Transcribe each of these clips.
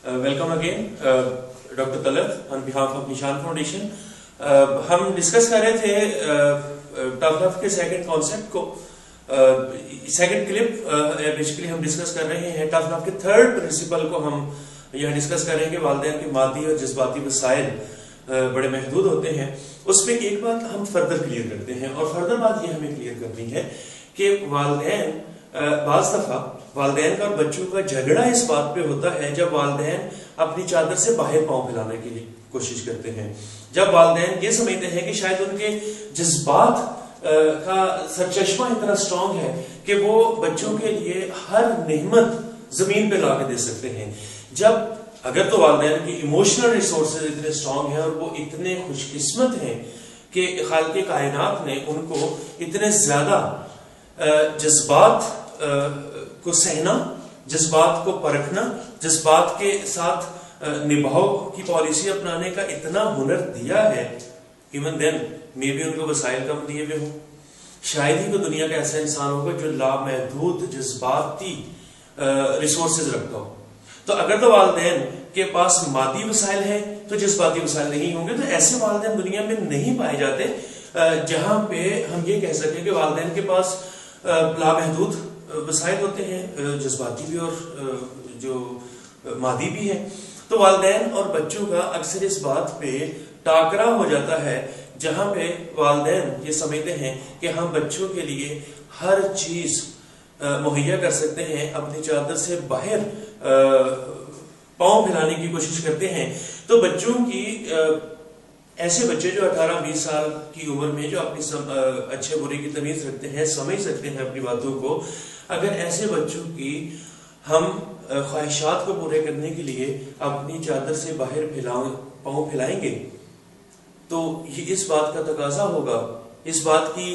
Welcome again, Dr. Talat on behalf of Nishan Foundation. हम discuss कर रहे थे टफ लव के सेकंड कॉन्सेप्ट को, सेकंड क्लिप बेसिकली हम डिस्कस कर रहे हैं टफ लव के थर्ड प्रिंसिपल को हम यह डिस्कस कर रहे हैं कि वालिदैन के मादी और जज्बाती वसाइल बड़े महदूद होते हैं। उसमें एक बात हम फर्दर क्लियर करते हैं और फर्दर बात यह हमें क्लियर करनी है कि वालिदैन बाज़ दफा वालिदैन का और बच्चों का झगड़ा इस बात पे होता है जब वालिदैन अपनी चादर से बाहर पांव फैलाने की कोशिश करते हैं, जब वालिदैन ये समझते हैं कि शायद उनके जज्बात का सरचश्मा इतना स्ट्रांग है कि वो बच्चों के लिए हर नेमत जमीन पे ला के दे सकते हैं। जब अगर तो वालिदैन की इमोशनल रिसोर्सेज इतने स्ट्रांग हैं और वो इतने खुशकिस्मत हैं कि खालिक़े कायनात ने उनको इतने ज्यादा जज्बात को सहना, जज्बात को परखना, जज्बात के साथ निभाव की पॉलिसी अपनाने का इतना हुनर दिया है, इवन देन मे भी उनको वसाइल कम दिए हुए हो। शायद ही कोई दुनिया का ऐसा इंसान होगा जो लामहदूद जज्बाती रिसोर्सेज रखता हो। तो अगर तो वालिदैन के पास मादी वसाइल है तो जज्बाती वसाइल नहीं होंगे। तो ऐसे वालिदैन दुनिया में नहीं पाए जाते जहां पे हम ये कह सकें कि वालिदैन के पास लामहदूद वसाइल होते हैं, जज्बाती भी और जो मादी भी है। तो वालिदैन और बच्चों का अक्सर इस बात पे टाकरा हो जाता है जहां पे वालिदैन ये समझते हैं कि हम बच्चों के लिए हर चीज मुहैया कर सकते हैं, अपनी चादर से बाहर पांव फैलाने की कोशिश करते हैं। तो बच्चों की ऐसे बच्चे जो 18-20 साल की उम्र में जो अपनी अच्छे बुरे की तमीज रखते हैं, समझ सकते हैं अपनी बातों को, अगर ऐसे बच्चों की हम ख्वाहिशात को पूरे करने के लिए अपनी चादर से बाहर पांव फैलाएंगे तो ये इस बात का तकाजा होगा, इस बात की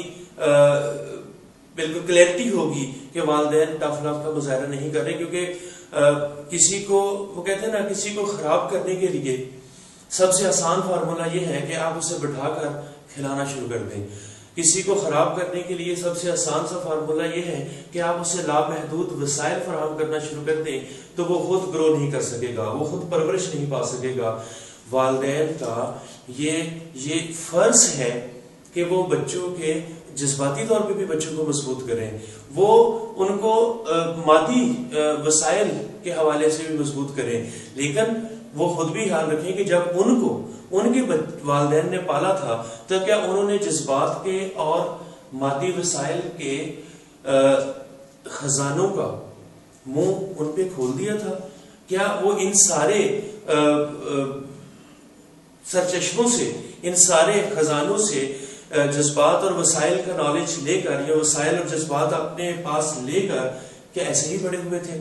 बिल्कुल क्लैरिटी होगी कि वालिदैन टफ लव का मुजाहरा नहीं कर रहे। क्योंकि किसी को वो कहते हैं ना, किसी को खराब करने के लिए सबसे आसान फार्मूला ये है कि आप उसे बिठाकर खिलाना शुरू कर दें। किसी को खराब करने के लिए सबसे आसान सा फार्मूला ये है कि आप उसे लामहदूद वसाइल फराहम करना शुरू कर दें, तो वो खुद ग्रो नहीं कर सकेगा, वो खुद परवरिश नहीं पा सकेगा। वालिदैन का ये फर्ज है कि वो बच्चों के जज्बाती तौर पे भी बच्चों को मजबूत करें, वो उनको मादी वसाइल के हवाले से भी मजबूत करें। लेकिन वो खुद भी ख्याल रखें कि जब उनके वालिदैन ने पाला था तो क्या उन्होंने जज्बात के और मादी वसाइल के खजानों का मुंह उन पे खोल दिया था? क्या वो इन सारे सरचश्मों से, इन सारे खजानों से जज्बात और वसाइल का नॉलेज लेकर या वसाइल और जज्बात अपने पास लेकर क्या ऐसे ही बड़े हुए थे?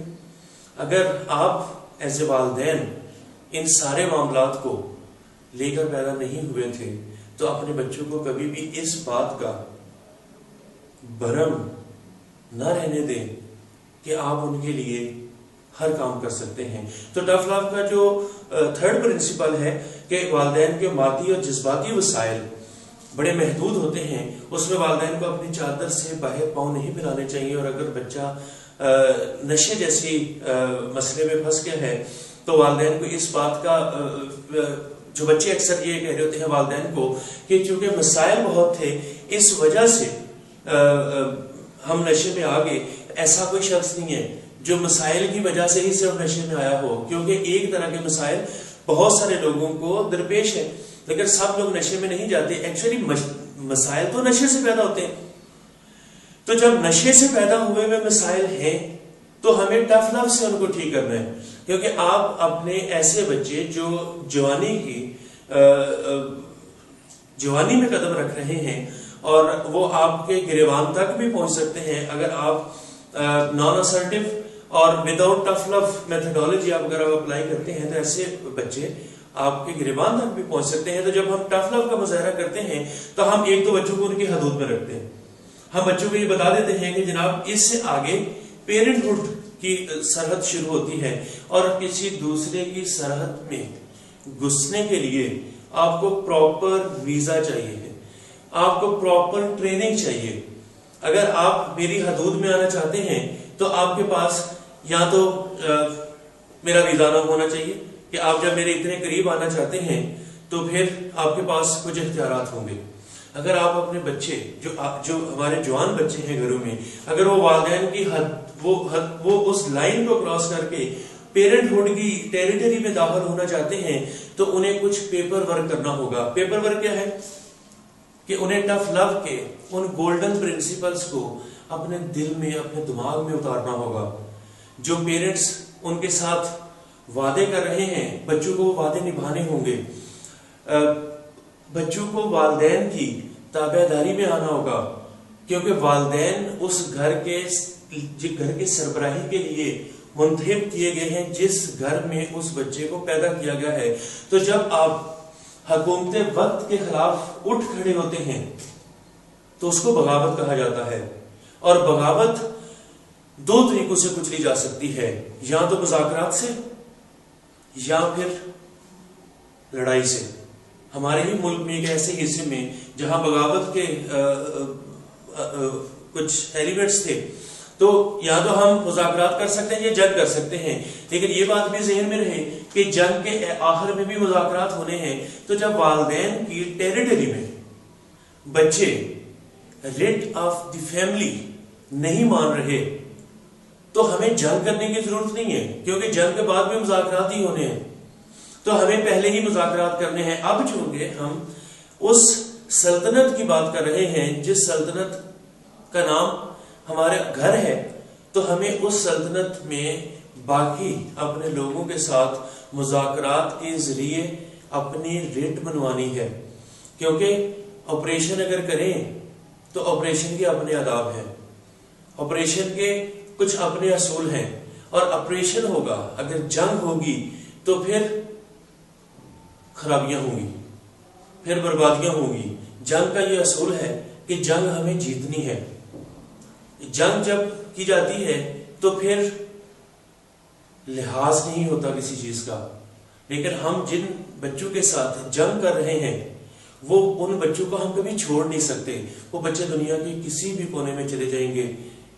अगर आप एज ए वालिदैन इन सारे मामलात को लेकर पैदा नहीं हुए थे तो अपने बच्चों को कभी भी इस बात का भरम न रहने दें कि आप उनके लिए हर काम कर सकते हैं। तो टफ लव का जो थर्ड प्रिंसिपल है कि वालिदैन के मादी और जज्बाती वसाइल बड़े महदूद होते हैं, उसमें वालिदैन को अपनी चादर से बाहर पांव नहीं फैलाने चाहिए। और अगर बच्चा नशे जैसी मसले में फंस गया है तो वालिदैन को इस बात का, जो बच्चे अक्सर ये कह रहे होते हैं वालिदैन को कि चूंकि मसाइल बहुत थे इस वजह से हम नशे में आ गए। ऐसा कोई शख्स नहीं है जो मसाइल की वजह से ही सिर्फ नशे में आया हो, क्योंकि एक तरह के मसाइल बहुत सारे लोगों को दरपेश है, लेकिन सब लोग नशे में नहीं जाते। एक्चुअली मसाइल तो नशे से पैदा होते हैं। तो जब नशे से पैदा हुए हुए मसाइल हैं तो हमें टफ लव से उनको ठीक करना है। क्योंकि आप अपने ऐसे बच्चे जो जवानी में कदम रख रहे हैं और वो आपके गिरेबान तक भी पहुंच सकते हैं, अगर आप नॉन असर्टिव और विदाउट टफ लव मेथोडोलॉजी अगर आप अप्लाई करते हैं तो ऐसे बच्चे आपके गिरेबान तक भी पहुंच सकते हैं। तो जब हम टफ लव का मुजाहरा करते हैं तो हम एक तो बच्चों को उनकी हदूद में रखते हैं, हम बच्चों को ये बता देते हैं कि जनाब इससे आगे पेरेंटहुड की सरहद शुरू होती है और किसी दूसरे की सरहद में घुसने के लिए आपको प्रॉपर वीजा चाहिए, आपको प्रॉपर ट्रेनिंग चाहिए। अगर आप मेरी हदूद में आना चाहते हैं तो आपके पास या तो میرا ویزا نہ ہونا چاہیے کہ آپ جب میرے اتنے قریب آنا چاہتے ہیں تو پھر آپ کے پاس کچھ اختیارات ہوں گے. اگر آپ اپنے بچے جو ہمارے جوان بچے ہیں گھروں میں، اگر وہ والدین کی وہ اس لائن کو کراس کر کے پیرنٹ ہوڈ کی ٹیریٹری میں داخل ہونا چاہتے ہیں تو انہیں کچھ پیپر ورک کرنا ہوگا. پیپر ورک کیا ہے کہ انہیں ٹف لو کے ان گولڈن پرنسپلز کو اپنے دل میں، اپنے دماغ میں اتارنا ہوگا. جو پیرنٹس ان کے ساتھ وعدے کر رہے ہیں، بچوں کو وہ وعدے نبھانے ہوں گے. بچوں کو والدین کی تابع داری میں آنا ہوگا، کیونکہ والدین اس گھر کے سربراہی کے لیے منتخب کیے گئے ہیں جس گھر میں اس بچے کو پیدا کیا گیا ہے. تو جب آپ حکومت وقت کے خلاف اٹھ کھڑے ہوتے ہیں تو اس کو بغاوت کہا جاتا ہے. اور بغاوت دو طریقوں سے کچلی جا سکتی ہے، یا تو مذاکرات سے یا پھر لڑائی سے. ہمارے ہی ملک میں ایک ایسے حصے میں جہاں بغاوت کے کچھ ایلیمنٹس تھے، تو یا تو ہم مذاکرات کر سکتے ہیں یا جنگ کر سکتے ہیں. لیکن یہ بات بھی ذہن میں رہے کہ جنگ کے آخر میں بھی مذاکرات ہونے ہیں. تو جب والدین کی ٹیریٹری میں بچے ریٹ آف دی فیملی نہیں مان رہے تو ہمیں جنگ کرنے کی ضرورت نہیں ہے، کیونکہ جنگ کے بعد بھی مذاکرات ہی ہونے ہیں. تو ہمیں پہلے ہی مذاکرات کرنے ہیں. اب چونکہ ہم اس سلطنت کی بات کر رہے ہیں جس سلطنت کا نام ہمارے گھر ہے، تو ہمیں اس سلطنت میں باقی اپنے لوگوں کے ساتھ مذاکرات کے ذریعے اپنی ریٹ بنوانی ہے. کیونکہ آپریشن اگر کریں تو آپریشن کے اپنے آداب ہیں، آپریشن کے کچھ اپنے اصول ہیں. اور آپریشن ہوگا، اگر جنگ ہوگی تو پھر خرابیاں ہوں گی، پھر بربادیاں ہوں گی. جنگ کا یہ اصول ہے کہ جنگ ہمیں جیتنی ہے. جنگ جب کی جاتی ہے تو پھر لحاظ نہیں ہوتا کسی چیز کا. لیکن ہم جن بچوں کے ساتھ جنگ کر رہے ہیں وہ ان بچوں کو ہم کبھی چھوڑ نہیں سکتے. وہ بچے دنیا کے کسی بھی کونے میں چلے جائیں گے،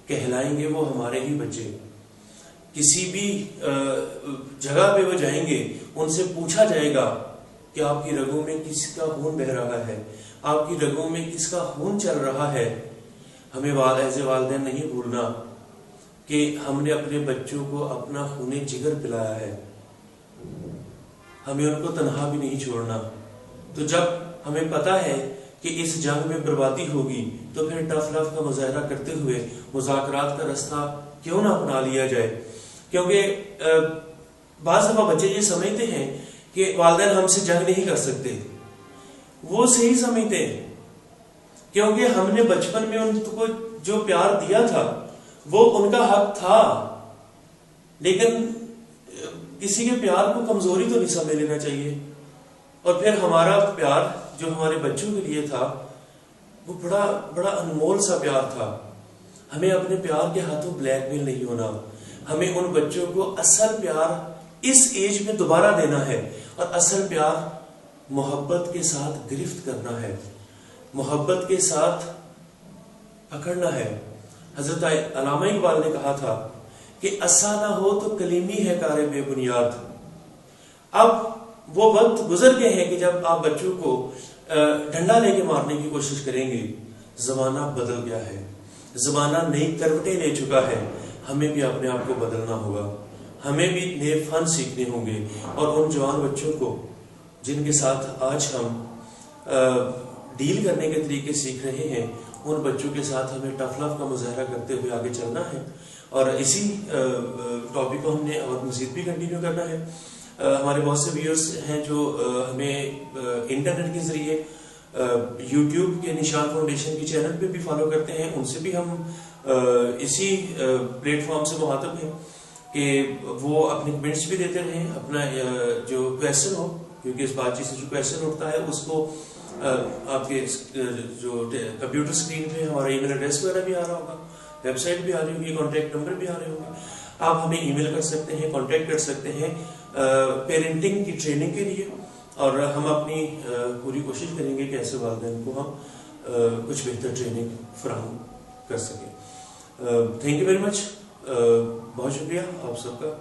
کہلائیں گے وہ ہمارے ہی بچے. کسی بھی جگہ پہ وہ جائیں گے، ان سے پوچھا جائے گا کہ آپ کی رگوں میں کس کا خون بہ رہا ہے، آپ کی رگوں میں کس کا خون چل رہا ہے. ہمیں ایسے والدین نہیں بھولنا کہ ہم نے اپنے بچوں کو اپنا خون جگر پلایا ہے. ہمیں ان کو تنہا بھی نہیں چھوڑنا. تو جب ہمیں پتا ہے کہ اس جنگ میں بربادی ہوگی تو پھر ٹف لو کا مظاہرہ کرتے ہوئے مذاکرات کا رستہ کیوں نہ اپنا لیا جائے. کیونکہ بعض دفعہ بچے یہ سمجھتے ہیں کہ والدین ہم سے جنگ نہیں کر سکتے. وہ صحیح سمجھتے ہیں، کیونکہ ہم نے بچپن میں ان کو جو پیار دیا تھا وہ ان کا حق تھا. لیکن کسی کے پیار کو کمزوری تو نہیں سمجھ لینا چاہیے. اور پھر ہمارا پیار جو ہمارے بچوں کے لیے تھا وہ بڑا انمول سا پیار تھا. ہمیں اپنے پیار کے ہاتھوں بلیک میل نہیں ہونا. ہمیں ان بچوں کو اصل پیار اس ایج میں دوبارہ دینا ہے. اور اصل پیار محبت کے ساتھ گرفت کرنا ہے، محبت کے ساتھ پکڑنا ہے. حضرت علامہ اقبال نے کہا تھا کہ اسا نہ ہو تو کلیمی ہے کار بے بنیاد. اب وہ وقت گزر گئے ہیں کہ جب آپ بچوں کو ڈنڈا لے کے مارنے کی کوشش کریں گے. زمانہ بدل گیا ہے، زمانہ نئی کروٹیں لے چکا ہے. ہمیں بھی اپنے آپ کو بدلنا ہوگا، ہمیں بھی نئے فن سیکھنے ہوں گے. اور ان جوان بچوں کو جن کے ساتھ آج ہم ڈیل کرنے کے طریقے سیکھ رہے ہیں، ان بچوں کے ساتھ ہمیں ٹف لو کا مظاہرہ کرتے ہوئے آگے چلنا ہے. اور اسی ٹاپک کو ہم نے اور مزید بھی کنٹینیو کرنا ہے. ہمارے بہت سے ویورز ہیں جو ہمیں انٹرنیٹ کے ذریعے یوٹیوب کے نشان فاؤنڈیشن کی چینل پہ بھی فالو کرتے ہیں. ان سے بھی ہم اسی پلیٹ فارم سے مخاطب ہیں کہ وہ اپنے کمنٹس بھی دیتے رہیں. اپنا جو کویسچن ہو، کیونکہ اس بات چیت سے جو کویسچن اٹھتا ہے اس کو آپ کے جو کمپیوٹر اسکرین پہ ہمارا ای میل ایڈریس وغیرہ بھی آ رہا ہوگا، ویب سائٹ بھی آ رہی ہوگی، کانٹیکٹ نمبر بھی آ رہے ہوں گے. آپ ہمیں ای میل کر سکتے ہیں، کانٹیکٹ کر سکتے ہیں پیرنٹنگ کی ٹریننگ کے لیے. اور ہم اپنی پوری کوشش کریں گے کہ ایسے والدین کو ہم کچھ بہتر ٹریننگ فراہم کر سکیں. Thank you very much. بہت شکریہ آپ سب کا.